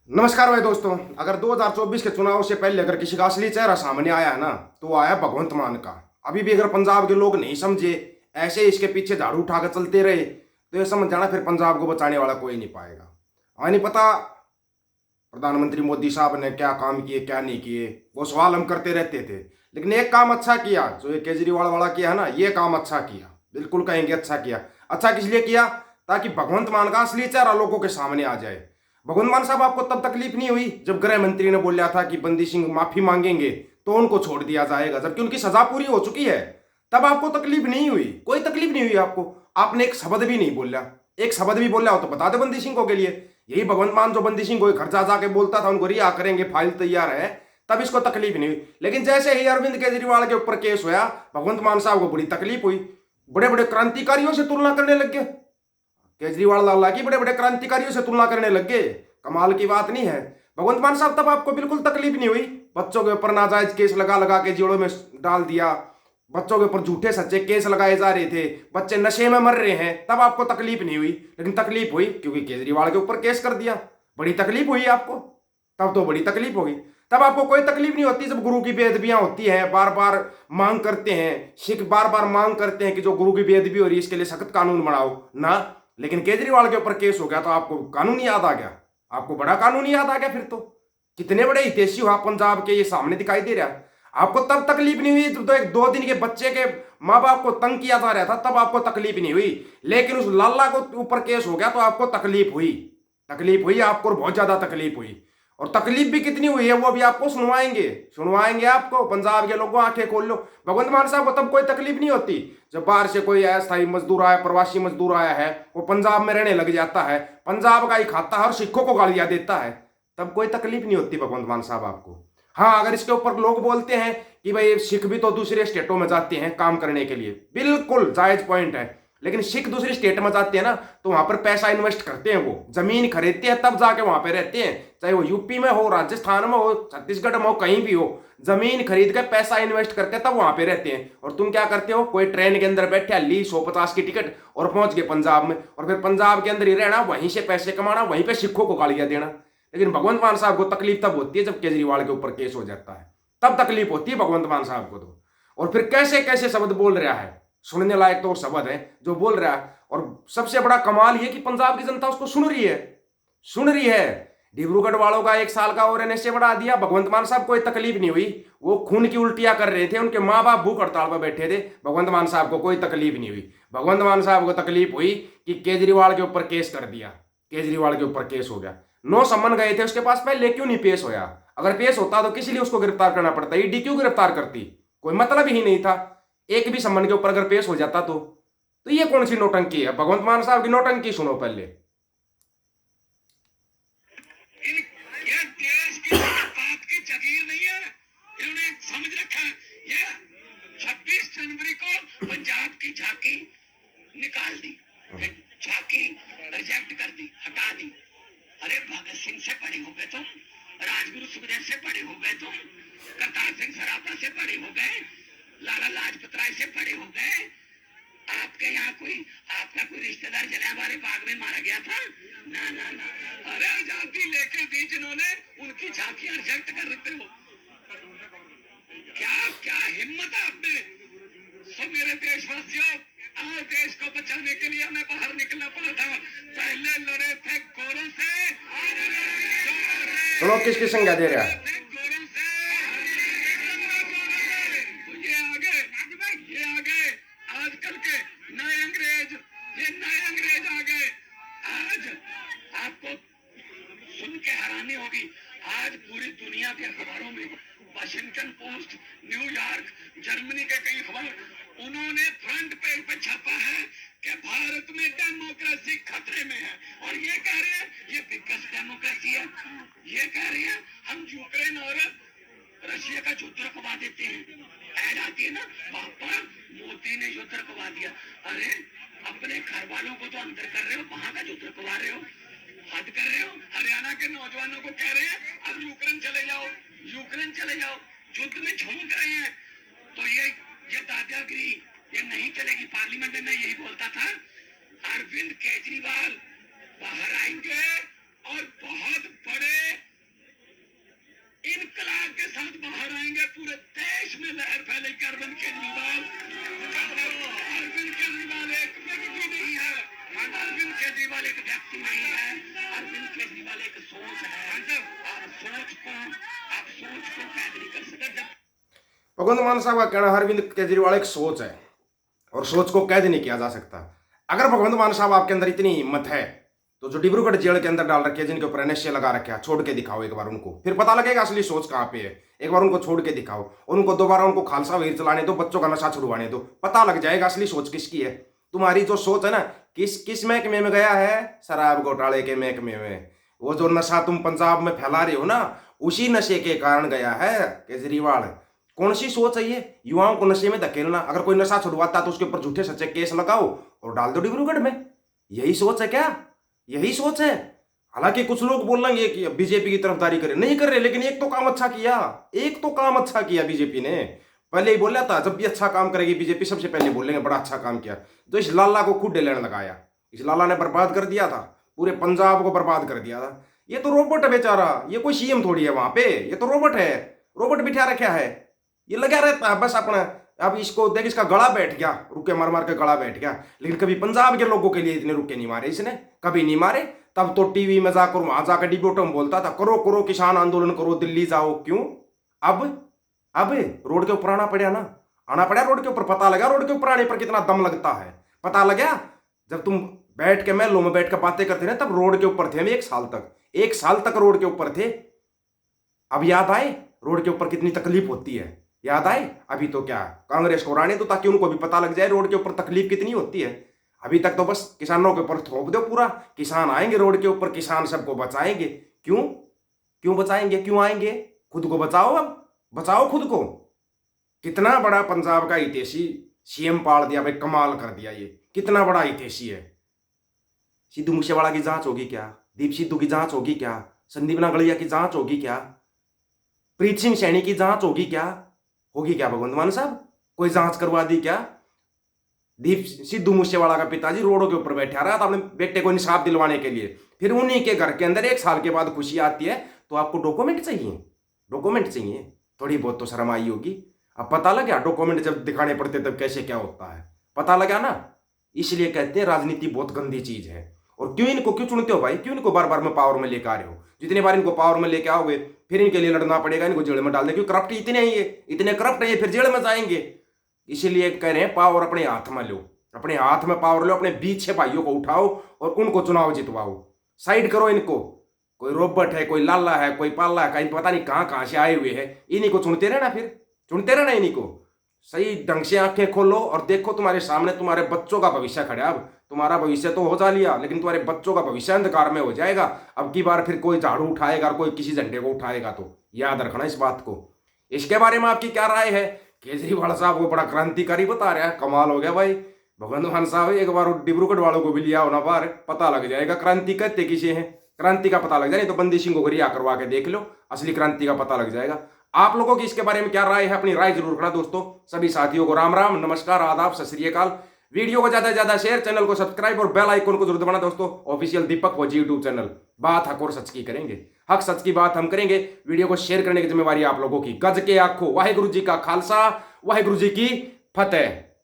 नमस्कार भाई दोस्तों। अगर 2024 के चुनाव से पहले अगर किसी का असली चेहरा सामने आया है ना, तो वो आया भगवंत मान का। अभी भी अगर पंजाब के लोग नहीं समझे, ऐसे ही इसके पीछे झाड़ू उठाकर चलते रहे, तो ये समझ जाना फिर पंजाब को बचाने वाला कोई नहीं पाएगा। हमें नहीं पता प्रधानमंत्री मोदी साहब ने क्या काम किए क्या नहीं किए, वो सवाल हम करते रहते थे। लेकिन एक काम अच्छा किया जो ये केजरीवाल वाला किया है ना, ये काम अच्छा किया, बिल्कुल कहेंगे अच्छा किया। अच्छा किस लिए किया? ताकि भगवंत मान का असली चेहरा लोगों के सामने आ जाए। भगवंत मान साहब, आपको तब तकलीफ नहीं हुई जब गृह मंत्री ने बोला था कि बंदी सिंह माफी मांगेंगे तो उनको छोड़ दिया जाएगा, जबकि उनकी सजा पूरी हो चुकी है। तब आपको तकलीफ नहीं हुई? कोई तकलीफ नहीं हुई आपको। आपने एक शब्द भी नहीं बोला। एक शब्द भी बोला हो तो बता दे बंदी सिंह को के लिए। यही भगवंत मान जो बंदी सिंह को घर जा जाके बोलता था उनको रिहा करेंगे, फाइल तैयार है, तब इसको तकलीफ नहीं हुई। लेकिन जैसे ही अरविंद केजरीवाल के ऊपर केस हुआ, भगवंत मान साहब को बड़ी तकलीफ हुई। बड़े बड़े क्रांतिकारियों से तुलना करने लग गए। केजरीवाल लाला की बड़े बड़े क्रांतिकारियों से तुलना करने लग गए। कमाल की बात नहीं है? भगवंत मान साहब, तब आपको बिल्कुल तकलीफ नहीं हुई? बच्चों के ऊपर नाजायज केस लगा लगा के जेलों में डाल दिया, बच्चों के ऊपर झूठे सच्चे केस लगाए जा रहे थे, बच्चे नशे में मर रहे हैं, तब आपको तकलीफ नहीं हुई। लेकिन तकलीफ हुई क्योंकि केजरीवाल के ऊपर केस कर दिया। बड़ी तकलीफ हुई आपको। तब तो बड़ी तकलीफ होगी। तब आपको कोई तकलीफ नहीं होती जब गुरु की बेअदबियां होती हैं, बार बार मांग करते हैं, सिख बार बार मांग करते हैं कि जो गुरु की बेअदबी हो रही है इसके लिए सख्त कानून बनाओ ना। लेकिन केजरीवाल के ऊपर केस हो गया तो आपको कानून याद आ गया। आपको बड़ा कानून याद आ गया। फिर तो कितने बड़े हितैषी हो आप पंजाब के, ये सामने दिखाई दे रहा है। आपको तब तकलीफ नहीं हुई तो एक 2 दिन के बच्चे के माँ बाप को तंग किया जा रहा था, तब आपको तकलीफ नहीं हुई। लेकिन उस लाला को ऊपर केस हो गया तो आपको तकलीफ हुई। तकलीफ हुई आपको, और बहुत ज्यादा तकलीफ हुई। और तकलीफ भी कितनी हुई है वो भी आपको सुनवाएंगे। सुनवाएंगे आपको। पंजाब के लोगों आंखें खोल लो। भगवंत मान साहब को तब कोई तकलीफ नहीं होती जब बाहर से कोई अस्थायी मजदूर आया, प्रवासी मजदूर आया है, वो पंजाब में रहने लग जाता है, पंजाब का ही खाता है और सिखों को गालियां देता है, तब कोई तकलीफ नहीं होती भगवंत मान साहब आपको। हाँ, अगर इसके ऊपर लोग बोलते हैं कि भाई सिख भी तो दूसरे स्टेटों में जाते हैं काम करने के लिए, बिल्कुल जायज पॉइंट है। लेकिन सिख दूसरी स्टेट में जाते हैं ना, तो वहां पर पैसा इन्वेस्ट करते हैं, वो जमीन खरीदते हैं, तब जाके वहां पे रहते हैं। चाहे वो यूपी में हो, राजस्थान में हो, छत्तीसगढ़ में हो, कहीं भी हो, जमीन खरीद कर पैसा इन्वेस्ट करते हैं, तब वहां पे रहते हैं। और तुम क्या करते हो? कोई ट्रेन के अंदर बैठे, ली 150 की टिकट और पहुंच गए पंजाब में, और फिर पंजाब के अंदर ही रहना, वहीं से पैसे कमाना, वहीं पे सिखों को गालियां देना। लेकिन भगवंत मान साहब को तकलीफ तब होती है जब केजरीवाल के ऊपर केस हो जाता है, तब तकलीफ होती है भगवंत मान साहब को तो। और फिर कैसे कैसे शब्द बोल रहा है, सुनने लायक तो शब्द है जो बोल रहा है। और सबसे बड़ा कमाल ये कि पंजाब की जनता उसको सुन रही है। सुन रही है। डिब्रूगढ़ वालों का 1 साल का और एनएसए बढ़ा दिया, भगवंत मान साहब कोई तकलीफ नहीं हुई। वो खून की उल्टियां कर रहे थे, उनके माँ बाप भूख हड़ताल पर बैठे थे, भगवंत मान साहब को कोई तकलीफ नहीं हुई। भगवंत मान साहब को तकलीफ हुई कि केजरीवाल के ऊपर केस कर दिया, केजरीवाल के ऊपर केस हो गया। 9 सम्मन गए थे उसके पास, पहले क्यों नहीं पेश होया? अगर पेश होता तो किस लिए उसको गिरफ्तार करना पड़ता? ईडी क्यों गिरफ्तार करती? कोई मतलब ही नहीं था। एक भी सम्मन के ऊपर अगर पेश हो जाता तो ये कौन सी नौटंकी है? भगवंत मान साहब की नौटंकी सुनो पहले। ये देश की बात की जागीर नहीं है, इन्होंने समझ रखा है। ये 26 जनवरी को पंजाब की झांकी निकाल दी, झांकी रिजेक्ट कर दी, हटा दी। अरे भगत सिंह से बड़े हो गए तुम, राजगुरु सुखदेव से बड़े हो गए तुम, करतार सिंह सराफा से बड़े हो गए, लाला लाजपत राय से बड़े हो गए। आपके यहाँ आपका कोई रिश्तेदार जलियांवाले बाग में मारा गया था? ना ना ना। अरे आजादी लेके दी जिन्होंने, उनकी झांकियां रिजेक्ट कर रहे हो। क्या क्या हिम्मत है आप में? सो मेरे देशवासियों, आओ, देश को बचाने के लिए हमें बाहर निकलना पड़ा था। पहले लड़े थे गोरों से, सुनो किस संज्ञा दे रहा है। गोरों से ये आ गए आजकल के नए अंग्रेज, ये नए अंग्रेज आ गए। आज आपको सुन के हैरानी होगी, आज पूरी दुनिया के अखबारों में, वाशिंगटन पोस्ट, न्यूयॉर्क, जर्मनी के कई अखबार, उन्होंने फ्रंट पेज पे छापा है कि भारत में डेमोक्रेसी खतरे में है। और ये कह रहे हैं ये बिगेस्ट डेमोक्रेसी है। ये कह रहे हैं हम यूक्रेन और रशिया का युद्ध रुकवा देते हैं। ऐड आती है ना, पापा मोदी ने युद्ध रुकवा दिया। अरे अपने घर वालों को तो अंदर कर रहे हो, वहां का युद्ध रुकवा रहे हो, हद कर रहे हो। हरियाणा के नौजवानों को कह रहे हैं अब यूक्रेन चले जाओ, यूक्रेन चले जाओ, युद्ध में झोंक रहे हैं। तो ये दादागिरी ये नहीं चलेगी। पार्लियामेंट में मैं यही बोलता था, अरविंद केजरीवाल बाहर आएंगे और बहुत बड़े पहले कि अरविंद केजरीवाल एक व्यक्ति नहीं है, अरविंद केजरीवाल एक व्यक्ति नहीं है, अरविंद केजरीवाल एक सोच है। आप सोच को कैद नहीं कर सकते। भगवंत मान साहब का कहना अरविंद केजरीवाल एक सोच है और सोच को कैद नहीं किया जा सकता। अगर भगवंत मान साहब आपके अंदर इतनी हिम्मत है तो जो डिब्रूगढ़ जेल के अंदर डाल रखे हैं, जिनके ऊपर एनएसए लगा रखे हैं, छोड़ के दिखाओ एक बार उनको, फिर पता लगेगा असली सोच कहाँ पे है। एक बार उनको छोड़ के दिखाओ, उनको दोबारा उनको खालसा वीर चलाने दो, बच्चों का नशा छुड़वाने दो, पता लग जाएगा असली सोच किसकी है। तुम्हारी जो सोच है ना, किस महकमे में गया है, शराब घोटाले के महकमे में। वो जो नशा तुम पंजाब में फैला रहे हो ना, उसी नशे के कारण गया है केजरीवाल। कौन सी सोच है ये, युवाओं को नशे में धकेलना। अगर कोई नशा छुड़वाता तो उसके ऊपर झूठे सच्चे केस लगाओ और डाल दो डिब्रूगढ़ में। यही सोच है क्या? यही सोच है। हालांकि कुछ लोग बोलेंगे कि बीजेपी की तरफदारी करे, नहीं कर रहे, लेकिन एक तो काम अच्छा किया, एक तो काम अच्छा किया बीजेपी ने। पहले ही बोला था, जब भी अच्छा काम करेगी बीजेपी सबसे पहले बोलेंगे बड़ा अच्छा काम किया। तो इस लाला को खुद लेने लगाया, इस लाला ने बर्बाद कर दिया था, पूरे पंजाब को बर्बाद कर दिया था। ये तो रोबोट है बेचारा, ये कोई सीएम थोड़ी है वहां पे, ये तो रोबोट है, रोबोट बिठा रखा है, ये लगा रहता है बस अपना। अब इसको देख, इसका गला बैठ गया, रुके मार मार के गला बैठ गया। लेकिन कभी पंजाब के लोगों के लिए इतने रुके नहीं मारे इसने, कभी नहीं मारे। तब तो टीवी में जाकर वहां जाकर डिबेटों में बोलता था, करो करो किसान आंदोलन करो, दिल्ली जाओ। क्यों? अब रोड के ऊपर आना पड़ा ना, आना पड़ा रोड के ऊपर। पता लगा रोड के ऊपर आने पर कितना दम लगता है, पता लगा जब तुम बैठ के महलों में बैठ कर बातें करते थे, तब रोड के ऊपर थे हम 1 साल तक रोड के ऊपर थे। अब याद आए रोड के ऊपर कितनी तकलीफ होती है, याद आए? अभी तो क्या कांग्रेस को राने दो ताकि उनको भी पता लग जाए रोड के ऊपर तकलीफ कितनी होती है। अभी तक तो बस किसानों के ऊपर थोप दो पूरा, किसान आएंगे रोड के ऊपर, किसान सबको बचाएंगे। क्यों बचाएंगे, क्यों आएंगे? खुद को बचाओ, अब बचाओ खुद को। कितना बड़ा पंजाब का हितैषी सीएम पाल दिया भाई, कमाल कर दिया। ये कितना बड़ा हितैषी है। सिद्धू मूसेवाला की जांच होगी क्या? दीप सिद्धू की जांच होगी क्या? संदीप नागड़िया की जांच होगी क्या? प्रीत सिंह सैनी की जांच होगी क्या? होगी क्या भगवंत मान साहब? कोई जांच करवा दी क्या? दीप सिद्धू मूसेवाला का पिताजी रोडों के ऊपर बैठा रहा था अपने बेटे को इंसाफ दिलवाने के लिए, फिर उन्हीं के घर के अंदर 1 साल के बाद खुशी आती है तो आपको डॉक्यूमेंट चाहिए, डॉक्यूमेंट चाहिए। थोड़ी बहुत तो शर्म आई होगी। अब पता लगा डॉक्यूमेंट जब दिखाने पड़ते तब कैसे क्या होता है, पता लगा ना। इसलिए कहते हैं राजनीति बहुत गंदी चीज है। और क्यों चुनते हो भाई? क्यों इनको बार बार में पावर में लेकर आ रहे हो? जितने बार इनको पावर में लेके आओगे फिर इनके लिए लड़ना पड़ेगा, इनको जेल में डाल दे, क्योंकि करप्ट इतने ही है, इतने करप्ट है, फिर जेल में जाएंगे। इसीलिए कह रहे हैं पावर अपने हाथ में लो, अपने हाथ में पावर लो, अपने बीच भाइयों को उठाओ और उनको चुनाव जितवाओ, साइड करो इनको। कोई रोबोट है, कोई लाला है, कोई पाला है, कहीं पता नहीं कहाँ से आए हुए हैं, इन्हीं को चुनते रहना, फिर चुनते रहना इन्हीं को। सही ढंग से आंखें खोलो और देखो तुम्हारे सामने तुम्हारे बच्चों का भविष्य खड़ा है। अब तुम्हारा भविष्य तो हो जा लिया, लेकिन तुम्हारे बच्चों का भविष्य अंधकार में हो जाएगा। अब की बार फिर कोई झाड़ू उठाएगा और कोई किसी झंडे को उठाएगा, तो याद रखना इस बात को। इसके बारे में आपकी क्या राय है? केजरीवाल साहब को बड़ा क्रांतिकारी बता रहा है, कमाल हो गया भाई। भगवंत मान साहब एक बार डिब्रूगढ़ वालों को भी लिया होना बाहर, पता लग जाएगा क्रांति कहते किसे हैं, क्रांति का पता लग जाए। नहीं तो बंदी सिंह को रिहा करवा के देख लो, असली क्रांति का पता लग जाएगा। आप लोगों की इसके बारे में क्या राय है? अपनी राय जरूर रखना दोस्तों। सभी साथियों को राम राम, नमस्कार, आदाब, सत श्री अकाल। वीडियो को ज्यादा से ज्यादा शेयर, चैनल को सब्सक्राइब और बेल आइकन को जरूर दबाना दोस्तों। ऑफिशियल दीपक फौजी यूट्यूब चैनल, बात हक और सच की करेंगे, हक सच की बात हम करेंगे। वीडियो को शेयर करने की जिम्मेवारी आप लोगों की। गज के आखो, वाहेगुरु जी का खालसा, वाहेगुरु जी की फतेह।